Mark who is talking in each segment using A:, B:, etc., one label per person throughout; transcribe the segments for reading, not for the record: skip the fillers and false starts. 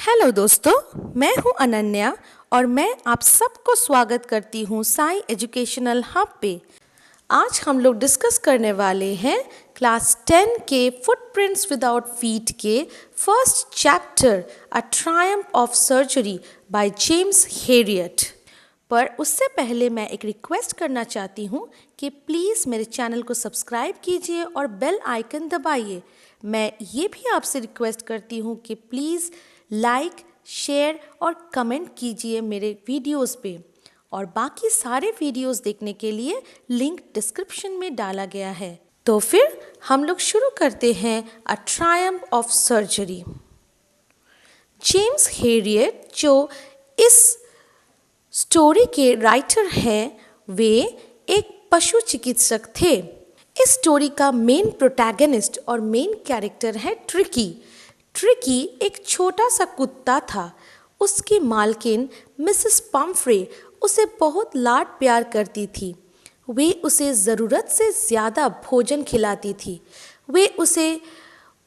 A: Hello दोस्तों, मैं हूं अनन्या और मैं आप सबको स्वागत करती हूं साई एजुकेशनल हब पे। आज हम लोग डिस्कस करने वाले हैं क्लास 10 के फुटप्रिंट्स विदाउट फीट के first chapter a triumph of surgery by James Harriet. पर उससे पहले मैं एक रिक्वेस्ट करना चाहती हूँ कि प्लीज़ मेरे चैनल को सब्सक्राइब कीजिए और बेल आइकन दबाइए। मैं ये भी आपसे रिक्वेस्ट करती हूँ कि प्लीज़ लाइक, शेयर और कमेंट कीजिए मेरे वीडियोस पे। और बाकी सारे वीडियोस देखने के लिए लिंक डिस्क्रिप्शन में डाला गया है। तो फिर हम लोग शुरू करते हैं a triumph of surgery. James Herriot जो इस स्टोरी के राइटर हैं, वे एक पशु चिकित्सक थे। इस स्टोरी का मेन प्रोटैगनिस्ट और मेन कैरेक्टर है ट्रिकी। ट्रिकी एक छोटा सा कुत्ता था। उसकी मालकिन मिसेस पम्फ्रे उसे बहुत लाड प्यार करती थी। वे उसे ज़रूरत से ज़्यादा भोजन खिलाती थी। वे उसे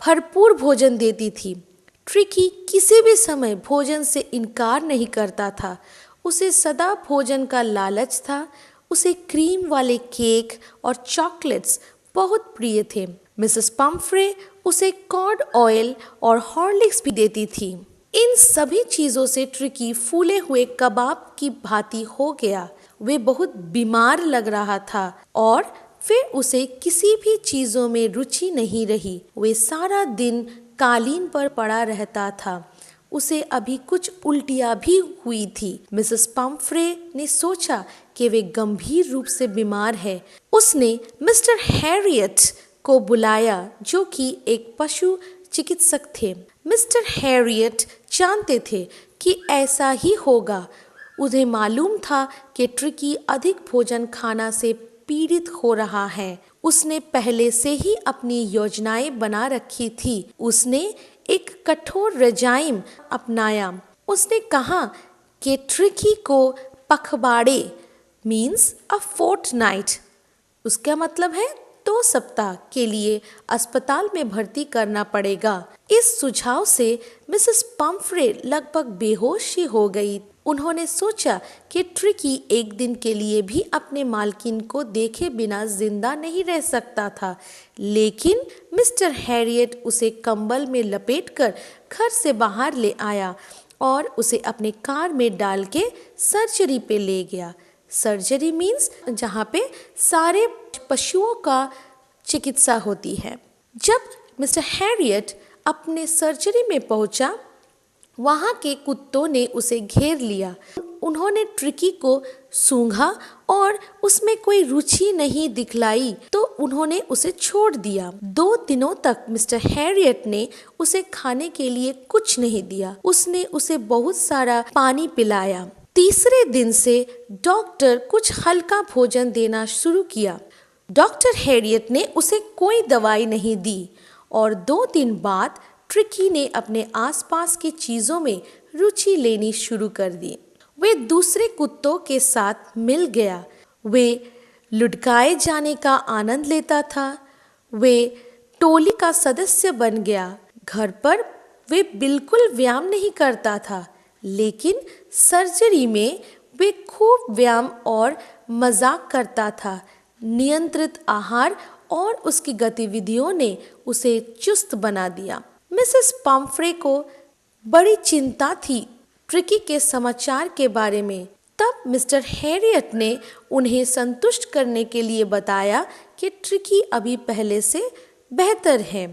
A: भरपूर भोजन देती थी। ट्रिकी किसी भी समय भोजन से इनकार नहीं करता था। उसे सदा भोजन का लालच था। उसे क्रीम वाले केक और चॉकलेट्स बहुत प्रिय थे। मिसेस पम्फ्रे उसे कॉर्ड ऑयल और हॉर्लिक्स भी देती थी। इन सभी चीज़ों से ट्रिकी फूले हुए कबाब की भांति हो गया। वे बहुत बीमार लग रहा था और फिर उसे किसी भी चीज़ों में रुचि नहीं रही। वे सारा दिन कालीन पर पड़ा रहता था। उसे अभी कुछ उल्टियाँ भी हुई थी। मिसेस पम्फ्रे ने सोचा कि वे गंभीर रूप से बीमार है। उसने मिस्टर हैरियट को बुलाया जो कि एक पशु चिकित्सक थे। मिस्टर हैरियट जानते थे कि ऐसा ही होगा। उन्हें मालूम था कि ट्रिकी अधिक भोजन खाना से पीड़ित हो रहा है। उसने पहले से ही अपनी योजनाएं बना रखी थी। उसने एक कठोर रजाइम अपनाया। उसने कहा कि ट्रिकी को पखवाड़े मीन्स अ फोर्टनाइट, उसका मतलब है 2 सप्ताह के लिए अस्पताल में भर्ती करना पड़ेगा। इस सुझाव से मिसेस पम्फ्रे लगभग बेहोश ही हो गई। उन्होंने सोचा कि ट्रिकी एक दिन के लिए भी अपने मालकिन को देखे बिना जिंदा नहीं रह सकता था, लेकिन मिस्टर हैरियट उसे कंबल में लपेटकर घर से बाहर ले आया और उसे अपने कार में डाल के सर्जरी पे ले गया। सर्जरी मीन्स जहाँ पे सारे पशुओं का चिकित्सा होती है। जब मिस्टर हैरियट अपने सर्जरी में पहुंचा, वहाँ के कुत्तों ने उसे घेर लिया। उन्होंने ट्रिकी को सूंघा और उसमें कोई रुचि नहीं दिखलाई तो उन्होंने उसे छोड़ दिया। 2 दिनों तक मिस्टर हैरियट ने उसे खाने के लिए कुछ नहीं दिया। उसने उसे बहुत सारा पानी पिलाया। तीसरे दिन से डॉक्टर कुछ हल्का भोजन देना शुरू किया। डॉक्टर हैरियट ने उसे कोई दवाई नहीं दी और 2 दिन बाद ट्रिकी ने अपने आसपास की चीज़ों में रुचि लेनी शुरू कर दी। वे दूसरे कुत्तों के साथ मिल गया। वे लुढ़काए जाने का आनंद लेता था। वे टोली का सदस्य बन गया। घर पर वे बिल्कुल व्यायाम नहीं करता था, लेकिन सर्जरी में वे खूब व्यायाम और मजाक करता था। नियंत्रित आहार और उसकी गतिविधियों ने उसे चुस्त बना दिया। मिसेस पम्फ्रे को बड़ी चिंता थी ट्रिकी के समाचार के बारे में। तब मिस्टर हैरियट ने उन्हें संतुष्ट करने के लिए बताया कि ट्रिकी अभी पहले से बेहतर है।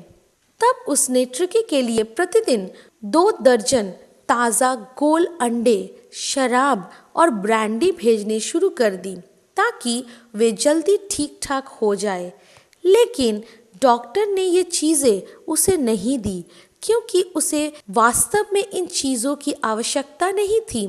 A: तब उसने ट्रिकी के लिए प्रतिदिन 2 दर्जन ताज़ा गोल अंडे, शराब और ब्रांडी भेजने शुरू कर दी ताकि वे जल्दी ठीक ठाक हो जाए। लेकिन डॉक्टर ने ये चीज़ें उसे नहीं दी क्योंकि उसे वास्तव में इन चीज़ों की आवश्यकता नहीं थी।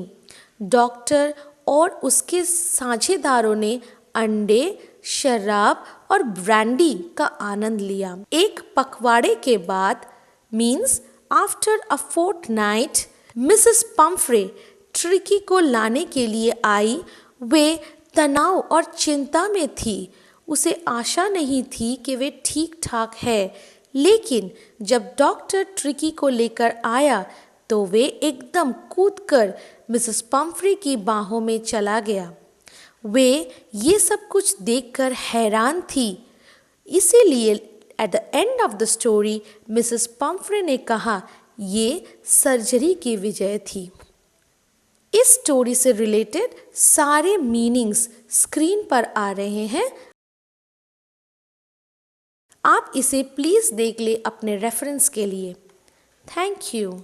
A: डॉक्टर और उसके साझेदारों ने अंडे, शराब और ब्रांडी का आनंद लिया। एक पखवाड़े के बाद means after a fortnight Mrs Pomfrey Tricky को लाने के लिए आई। वे तनाव और चिंता में थी। उसे आशा नहीं थी कि वे ठीक ठाक है, लेकिन जब डॉक्टर ट्रिकी को लेकर आया तो वे एकदम कूदकर मिसेस पम्फ्रे की बाहों में चला गया। वे ये सब कुछ देखकर हैरान थी। इसीलिए at the end of the story Mrs Pomfrey ने कहा, ये सर्जरी की विजय थी। इस स्टोरी से रिलेटेड सारे मीनिंग्स स्क्रीन पर आ रहे हैं। आप इसे प्लीज़ देख ले अपने रेफरेंस के लिए। Thank you.